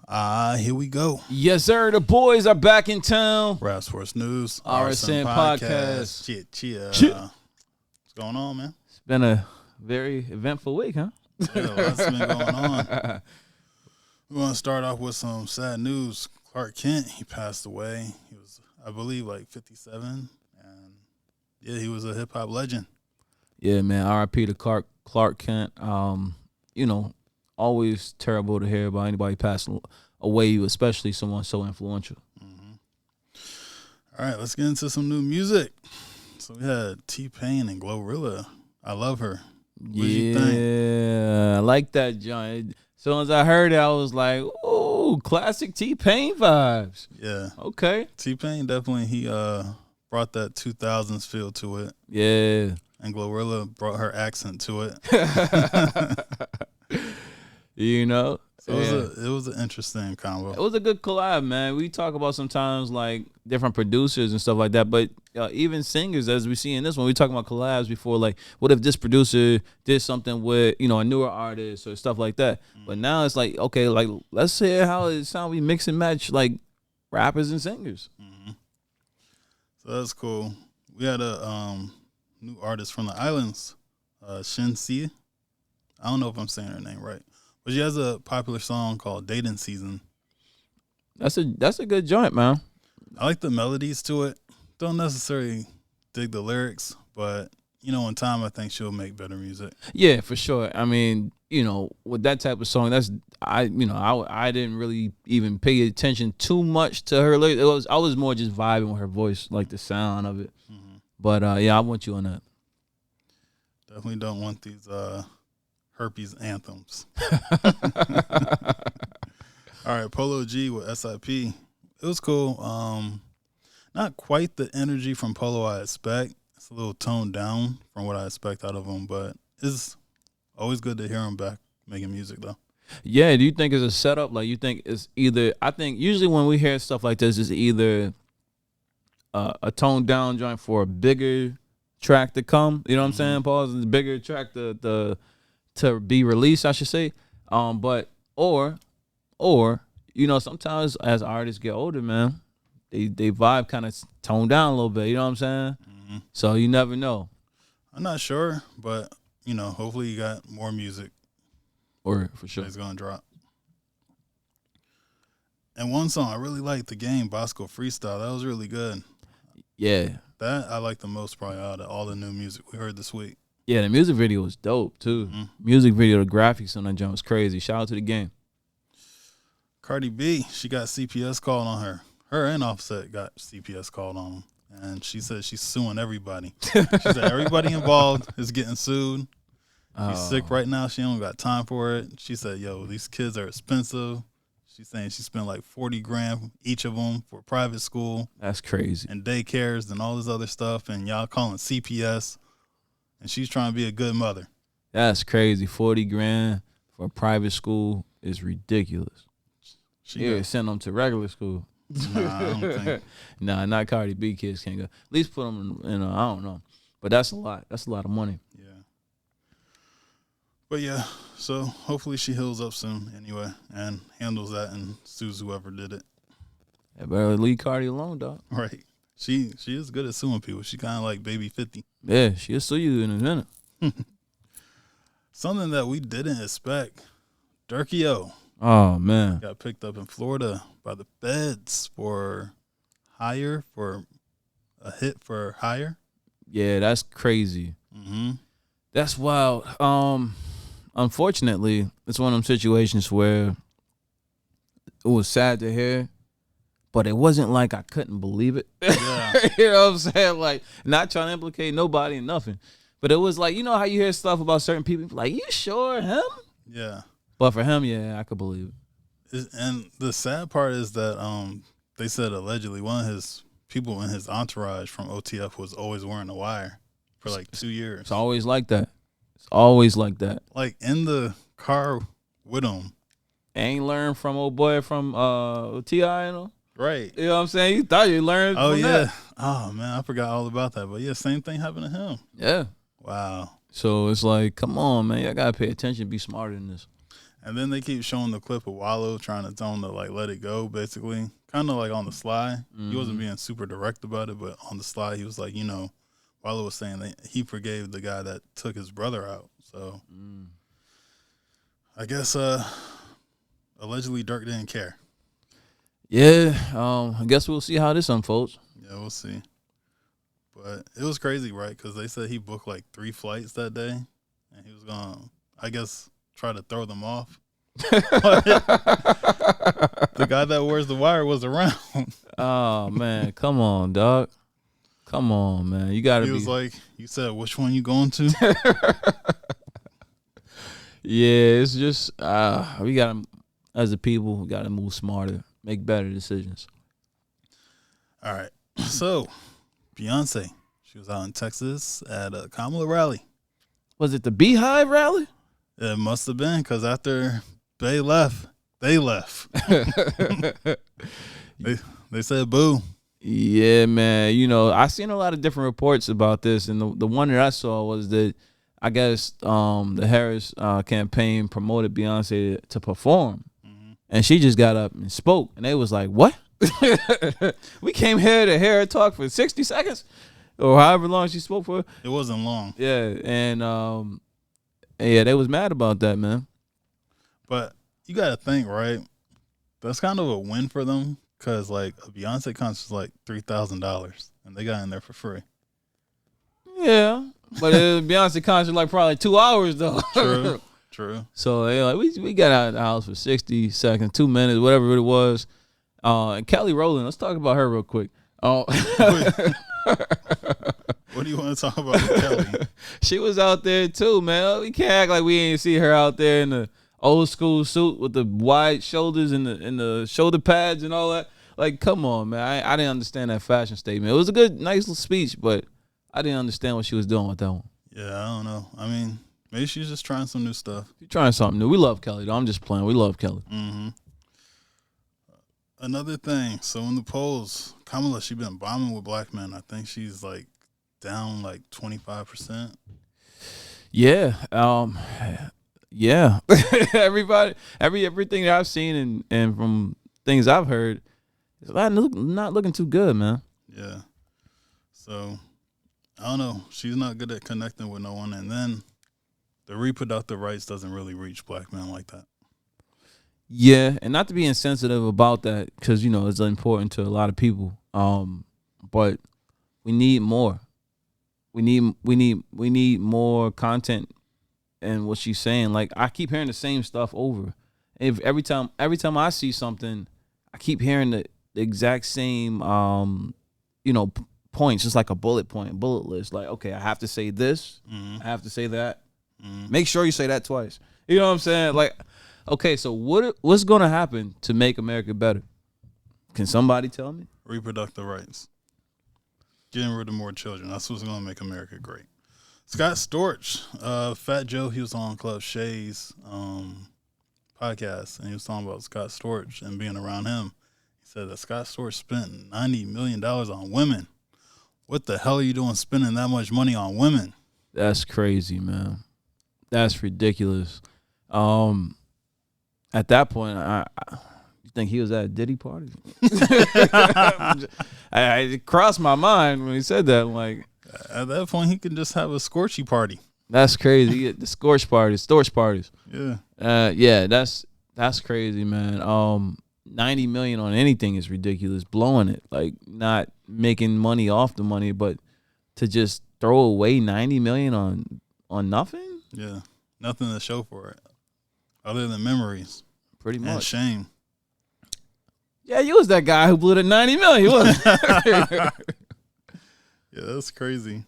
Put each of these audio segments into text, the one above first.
Here we go. Yes, sir. The boys are back in town. Rap Sports News. RSN Podcast. Chia. What's going on, man? It's been a very eventful week, huh? Yeah, what's been going on? We want to start off with some sad news. Clark Kent, he passed away. He was, I believe, like 57. And, yeah, he was a hip-hop legend. Yeah, man. R.I.P. to Clark Kent. Always terrible to hear about anybody passing away, especially someone so influential. Mm-hmm. All right, let's get into some new music. So we had T-Pain and Glorilla. I love her. What did you think? Yeah, I like that joint. As soon as I heard it, I was like, "Ooh, classic T-Pain vibes." Yeah. Okay. T-Pain definitely he brought that 2000s feel to it. Yeah. And Glorilla brought her accent to it. You know, so it was an interesting combo. It was a good collab, man. We talk about sometimes like different producers and stuff like that, but even singers, as we see in this one, we talking about collabs before. Like, what if this producer did something with a newer artist or stuff like that? Mm-hmm. But now it's like, okay, like let's hear how it sounds. We mix and match like rappers and singers. Mm-hmm. So that's cool. We had a new artist from the islands, Shin-Si. I don't know if I'm saying her name right. But she has a popular song called Dating Season. That's a good joint, man. I like the melodies to it. Don't necessarily dig the lyrics, but, in time, I think she'll make better music. Yeah, for sure. I mean, with that type of song, I didn't really even pay attention too much to her lyrics. I was more just vibing with her voice, like the sound of it. Mm-hmm. But, I want you on that. Definitely don't want these herpes anthems. All right, Polo G with SIP. It was cool. Not quite the energy from Polo I expect. It's a little toned down from what I expect out of him, but it's always good to hear him back making music, though. Yeah, do you think it's a setup? Like, you think it's either, I think usually when we hear stuff like this, it's either a toned down joint for a bigger track to come. You know what I'm saying? Pause. A bigger track to be released, I should say. But sometimes as artists get older, man, they vibe kind of tone down a little bit. You know what I'm saying? Mm-hmm. So you never know. I'm not sure, but hopefully you got more music. Or for sure, it's gonna drop. And one song I really liked, The Game, Bosco Freestyle. That was really good. Yeah, that I like the most probably out of all the new music we heard this week. Yeah, the music video was dope, too. Mm-hmm. Music video, the graphics on that jump was crazy. Shout out to The Game. Cardi B, she got CPS called on her. Her and Offset got CPS called on them. And she said she's suing everybody. She said everybody involved is getting sued. She's sick right now. She don't got time for it. She said, these kids are expensive. She's saying she spent like $40,000 each of them for private school. That's crazy. And daycares and all this other stuff. And y'all calling CPS. And she's trying to be a good mother. That's crazy. $40,000 for a private school is ridiculous. She send them to regular school. Nah, I don't think. Nah, not Cardi B kids can't go. At least put them in, I don't know. But that's a lot. That's a lot of money. Yeah. But yeah, so hopefully she heals up soon anyway and handles that and sues whoever did it. Yeah, better leave Cardi alone, dog. Right. She is good at suing people. She kind of like Baby 50. Yeah, she'll sue you in a minute. Something that we didn't expect. Durkio. Oh, man. Got picked up in Florida by the feds for a hit for hire. Yeah, that's crazy. Mm-hmm. That's wild. Unfortunately, it's one of them situations where it was sad to hear. But it wasn't like I couldn't believe it. Yeah. You know what I'm saying? Like, not trying to implicate nobody and nothing. But it was like, you know how you hear stuff about certain people? Like, you sure him? Yeah. But for him, yeah, I could believe it. And the sad part is that they said allegedly one of his people in his entourage from OTF was always wearing a wire for like 2 years. It's always like that. It's always like that. Like in the car with him. Ain't learned from old boy from T.I. and all. Right. You know what I'm saying? You thought you learned from that. Oh, man, I forgot all about that. But, yeah, same thing happened to him. Yeah. Wow. So it's like, come on, man. I got to pay attention, be smarter than this. And then they keep showing the clip of Wallow trying to tell him to like let it go, basically. Kind of like on the sly. He wasn't being super direct about it, but on the sly, he was like, Wallow was saying that he forgave the guy that took his brother out. So I guess allegedly Dirk didn't care. Yeah, I guess we'll see how this unfolds. Yeah, we'll see. But it was crazy, right? Because they said he booked like 3 flights that day, and he was going to, I guess, try to throw them off. The guy that wears the wire was around. Oh, man. Come on, dog. Come on, man. You got to be. He was like, you said, which one you going to? Yeah, it's just, we got to, as a people, we got to move smarter, make better decisions. All right. So, Beyonce, she was out in Texas at a Kamala rally. Was it the Beehive rally? It must have been, because after they left. They said boo. Yeah, man. I seen a lot of different reports about this, and the one that I saw was that I guess the Harris campaign promoted Beyonce to perform, and she just got up and spoke, and they was like, "What? We came here to hear her talk for 60 seconds, or however long she spoke for." It wasn't long. Yeah, and yeah, they was mad about that, man. But you got to think, right? That's kind of a win for them, because like a Beyonce concert is like $3,000, and they got in there for free. Yeah, but a Beyonce concert like probably 2 hours though. True. So they like we got out of the house for 60 seconds, 2 minutes, whatever it was. And Kelly Rowland, let's talk about her real quick. What do you want to talk about with Kelly? She was out there too, man. We can't act like we ain't see her out there in the old school suit with the wide shoulders and the shoulder pads and all that. Like, come on, man. I didn't understand that fashion statement. It was a good, nice little speech, but I didn't understand what she was doing with that one. Yeah, I don't know. I mean, maybe she's just trying some new stuff. She's trying something new. We love Kelly, though. I'm just playing. We love Kelly. Mm-hmm. Another thing. So in the polls, Kamala, she been bombing with black men. I think she's like down like 25%. Yeah. Yeah. Everything that I've seen and from things I've heard, it's not looking too good, man. Yeah. So I don't know. She's not good at connecting with no one, and then the reproductive rights doesn't really reach black men like that. Yeah, and not to be insensitive about that, because it's important to a lot of people. But we need more. We need more content. And what she's saying, like, I keep hearing the same stuff over. If every time I see something, I keep hearing the exact same points, just like a bullet list. Like, okay, I have to say this, I have to say that. Make sure you say that twice. You know what I'm saying? Like, okay, so what's gonna happen to make America better? Can somebody tell me? Reproductive rights. Getting rid of more children. That's what's gonna make America great. Scott Storch, Fat Joe, he was on Club Shay's podcast, and he was talking about Scott Storch and being around him. He said that Scott Storch spent $90 million on women. What the hell are you doing spending that much money on women? That's crazy, man. That's ridiculous. At that point, you think he was at a Diddy party? It crossed my mind when he said that. I'm like, at that point, he could just have a scorchy party. That's crazy. The storch parties. Yeah. Yeah, that's crazy, man. $90 million on anything is ridiculous. Blowing it, like not making money off the money, but to just throw away $90 million on nothing. Yeah, nothing to show for it, other than memories. Pretty much. And shame. Yeah, you was that guy who blew the $90 million, wasn't Yeah, that's crazy.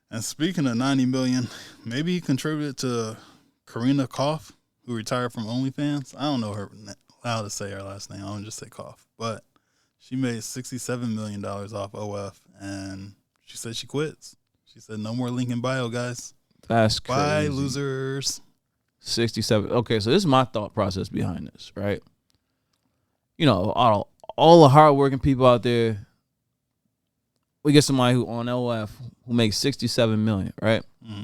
And speaking of $90 million, maybe he contributed to Karina Koff, who retired from OnlyFans. I don't know how to say her last name. I'm just say Koff. But she made $67 million off OF, and she said she quits. She said, no more link in bio, guys. That's crazy. Bye, losers. 67. Okay, so this is my thought process behind this, right? All the hardworking people out there, we get somebody who on LF who makes $67 million, right? Mm-hmm.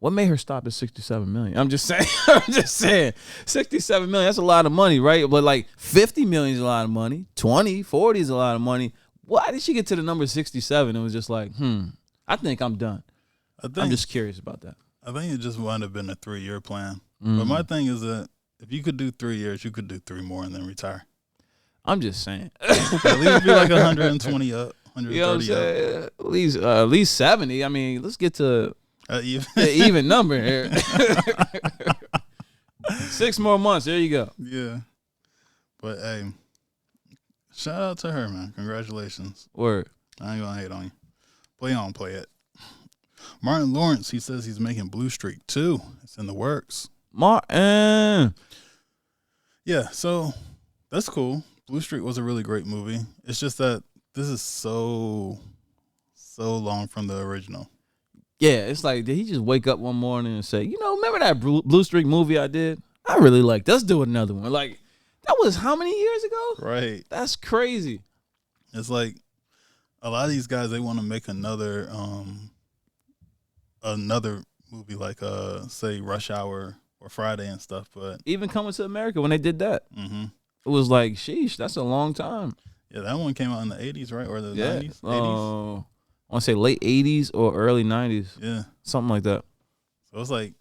What made her stop at 67 million? I'm just saying. I'm just saying. 67 million, that's a lot of money, right? But like 50 million is a lot of money. 20, 40 is a lot of money. Why did she get to the number 67? It was just like, I think I'm done. I'm just curious about that. I think it just wound up being a 3-year plan. But my thing is that if you could do 3 years, you could do 3 more and then retire. I'm just saying. At least be like 120 up, 130 you know what I'm saying? At least 70. I mean, let's get to even number here. 6 more months. There you go. Yeah. But, hey, shout out to her, man. Congratulations. Word. I ain't going to hate on you. Play on, play it. Martin Lawrence, he says he's making Blue Streak 2. It's in the works. Martin. Yeah, so that's cool. Blue Streak was a really great movie. It's just that this is so long from the original. Yeah, it's like, did he just wake up one morning and say, remember that Blue Streak movie I did? I really like, let's do another one. Like, that was how many years ago? Right. That's crazy. It's like a lot of these guys, they want to make another movie like, say, Rush Hour or Friday and stuff. But even Coming to America, when they did that, it was like, sheesh, that's a long time. Yeah, that one came out in the 80s, right? Or the 90s? 80s? I want to say late 80s or early 90s. Yeah. Something like that. So it's like,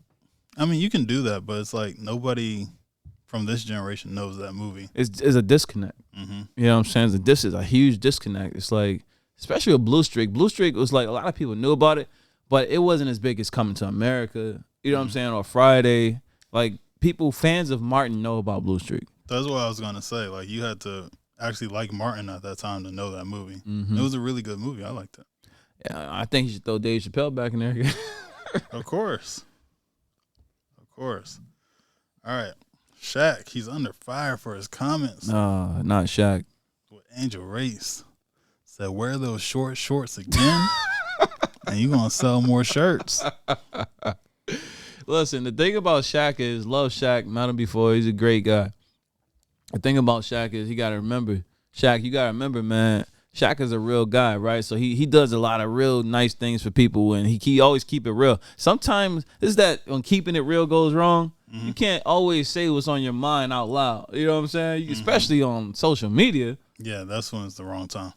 I mean, you can do that, but it's like nobody from this generation knows that movie. It's a disconnect. Mm-hmm. You know what I'm saying? This is a huge disconnect. It's like, especially with Blue Streak. Blue Streak was like, a lot of people knew about it, but it wasn't as big as Coming to America. You know what I'm saying? Or Friday. Like, fans of Martin know about Blue Streak. That's what I was going to say. Like, you had to actually like Martin at that time to know that movie. Mm-hmm. It was a really good movie. I liked it. Yeah, I think you should throw Dave Chappelle back in there again. Of course. Of course. All right. Shaq, he's under fire for his comments. No, not Shaq. With Angel Race said, wear those short shorts again, and you're going to sell more shirts. Listen, the thing about Shaq is, love Shaq, met him before, he's a great guy. The thing about Shaq is, you got to remember, man, Shaq is a real guy, right? So he does a lot of real nice things for people, and he always keep it real. Sometimes it's that when keeping it real goes wrong, you can't always say what's on your mind out loud. You know what I'm saying? Especially on social media. Yeah, that's when it's the wrong time.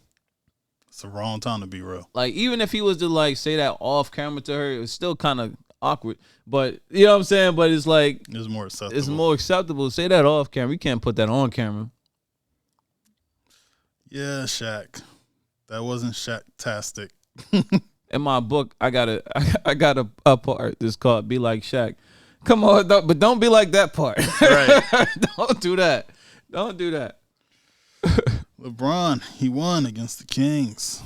It's the wrong time to be real. Like, even if he was to, like, say that off camera to her, it was still kind of awkward. But, you know what I'm saying? But it's like, it's more acceptable. It's more acceptable to say that off camera. You can't put that on camera. Yeah, Shaq. That wasn't Shaq-tastic. In my book, I got a part that's called "Be Like Shaq." Come on, but don't be like that part. Right. Don't do that. Don't do that. LeBron, he won against the Kings.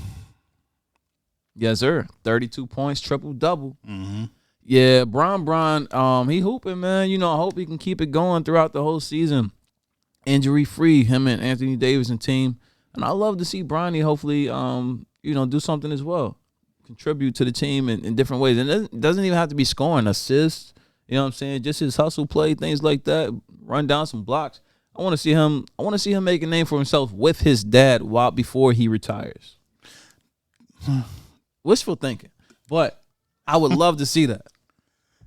Yes, sir. 32 points, triple-double. Mm-hmm. Yeah, Bron, he hooping, man. I hope he can keep it going throughout the whole season. Injury-free, him and Anthony Davis and team. And I love to see Bronny hopefully, do something as well. Contribute to the team in different ways. And it doesn't even have to be scoring, assists. You know what I'm saying? Just his hustle play, things like that. Run down some blocks. I want to see him make a name for himself with his dad before he retires. Wishful thinking. But I would love to see that.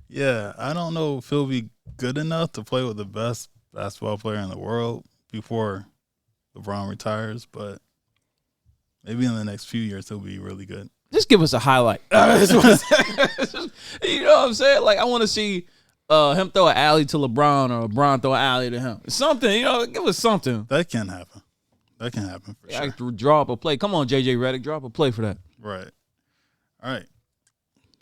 Yeah, I don't know if he'll be good enough to play with the best basketball player in the world before LeBron retires, but maybe in the next few years he'll be really good. Just give us a highlight. You know what I'm saying? Like, I want to see him throw an alley to LeBron or LeBron throw an alley to him. Something, give us something. That can happen. That can happen for sure. I can draw up a play. Come on, JJ Redick, draw up a play for that. Right. All right.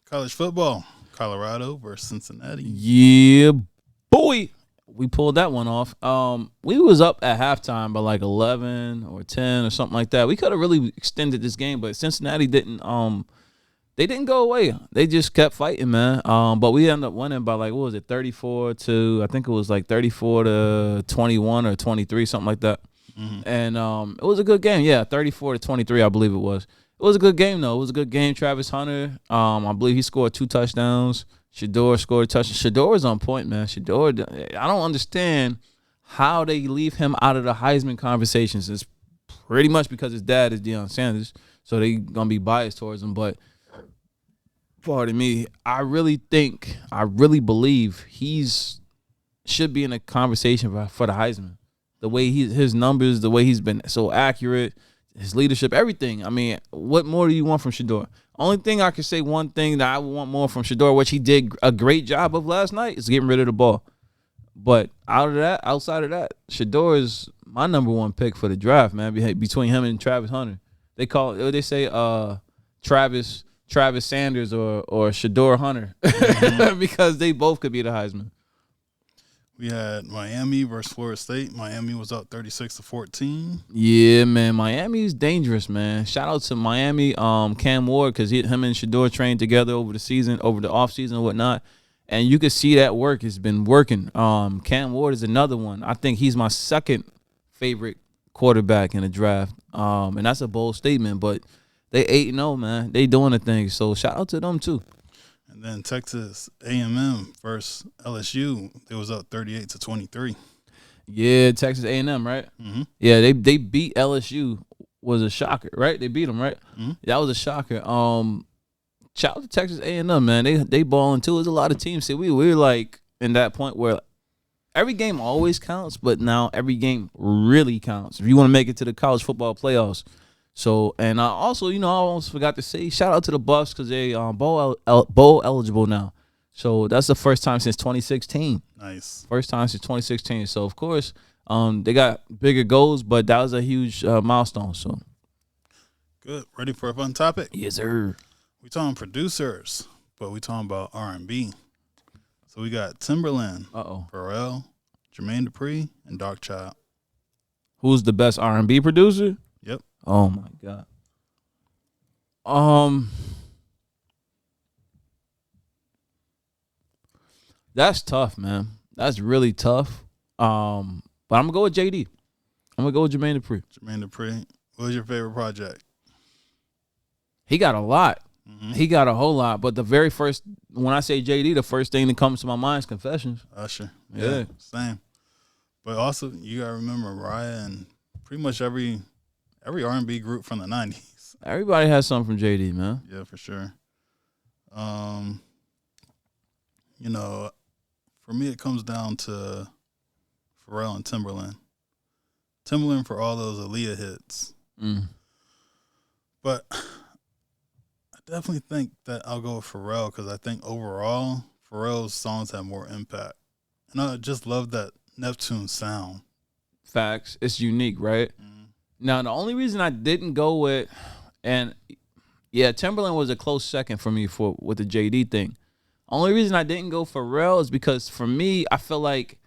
College football. Colorado versus Cincinnati. Yeah, boy. We pulled that one off. We was up at halftime by like 11 or 10 or something like that. We could have really extended this game, but Cincinnati didn't. They didn't go away. They just kept fighting, man. But we ended up winning by like, what was it, 34 to, I think it was like 34 to 21 or 23, something like that. Mm-hmm. And it was a good game. Yeah, 34 to 23, I believe it was. It was a good game, though. It was a good game. Travis Hunter, I believe he scored 2 touchdowns. Shador scored a touchdown. Shador is on point, man. Shador, I don't understand how they leave him out of the Heisman conversations. It's pretty much because his dad is Deion Sanders, so they going to be biased towards him. But Pardon me. I really believe should be in a conversation for the Heisman. The way his numbers, the way he's been so accurate, his leadership, everything. I mean, what more do you want from Shador? Only thing I can say, one thing that I would want more from Shador, which he did a great job of last night, is getting rid of the ball. But outside of that, Shador is my number one pick for the draft, man. Between him and Travis Hunter, they say Travis Sanders or Shador Hunter because they both could be the Heisman. We had Miami versus Florida State. Miami was up 36-14. Yeah, man. Miami's dangerous, man. Shout out to Miami, Cam Ward, because him and Shador trained together over the offseason and whatnot. And you can see that work has been working. Cam Ward is another one. I think he's my second favorite quarterback in the draft. And that's a bold statement, but they 8-0, man. They doing the thing. So shout out to them too. And then Texas A&M versus LSU, it was up 38-23. Yeah, Texas A&M, right? Mm-hmm. Yeah, they beat LSU. Was a shocker, right? They beat them, right? Mm-hmm. That was a shocker. Shout out to Texas A&M, man. They balling too. There's a lot of teams. See, we're like in that point where every game always counts, but now every game really counts if you want to make it to the college football playoffs. So, and I also, I almost forgot to say, shout out to the Buffs because they bowl eligible now. So that's the first time since 2016. Nice. First time since 2016. So of course, they got bigger goals, but that was a huge milestone. So good. Ready for a fun topic? Yes, sir. We talking producers, but we talking about R&B. So we got Timberland, Pharrell, Jermaine Dupri, and Darkchild. Who's the best R&B producer? Yep. Oh my God. That's tough, man. That's really tough. But I'm gonna go with JD. I'm gonna go with Jermaine Dupri. Jermaine Dupri. What was your favorite project? He got a lot. Mm-hmm. He got a whole lot. But the very first, when I say JD, the first thing that comes to my mind is Confessions. Usher. Yeah. Same. But also, you gotta remember Mariah and pretty much every R&B group from the 90s. Everybody has something from JD, man. Yeah, for sure. For me, it comes down to Pharrell and Timberland. Timberland for all those Aaliyah hits. But I definitely think that I'll go with Pharrell because I think overall, Pharrell's songs have more impact. And I just love that Neptune sound. Facts. It's unique, right? Now, the only reason I didn't go with, and yeah, Timberland was a close second for me with the JD thing. Only reason I didn't go Pharrell is because for me, I feel like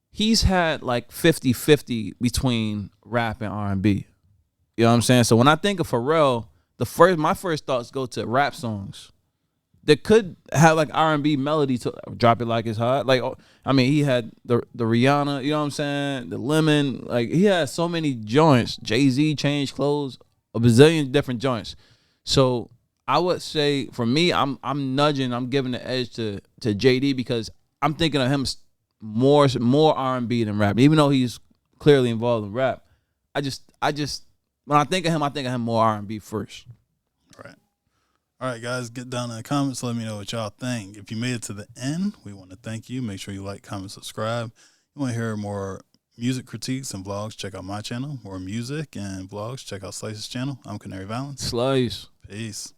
he's had like 50-50 between rap and R&B. You know what I'm saying? So when I think of Pharrell, my first thoughts go to rap songs that could have like R&B melody to Drop It Like It's Hot. Like, I mean, he had the Rihanna, you know what I'm saying? The Lemon. Like, he had so many joints. Jay-Z, Changed Clothes, a bazillion different joints. So I would say for me, I'm giving the edge to JD because I'm thinking of him more R&B than rap. Even though he's clearly involved in rap, I just when I think of him more R&B first. All right, guys, get down in the comments. Let me know what y'all think. If you made it to the end, we want to thank you. Make sure you like, comment, subscribe. You want to hear more music critiques and vlogs, check out my channel. More music and vlogs, check out Slyce's channel. I'm Canary Valens. Slyce. Peace.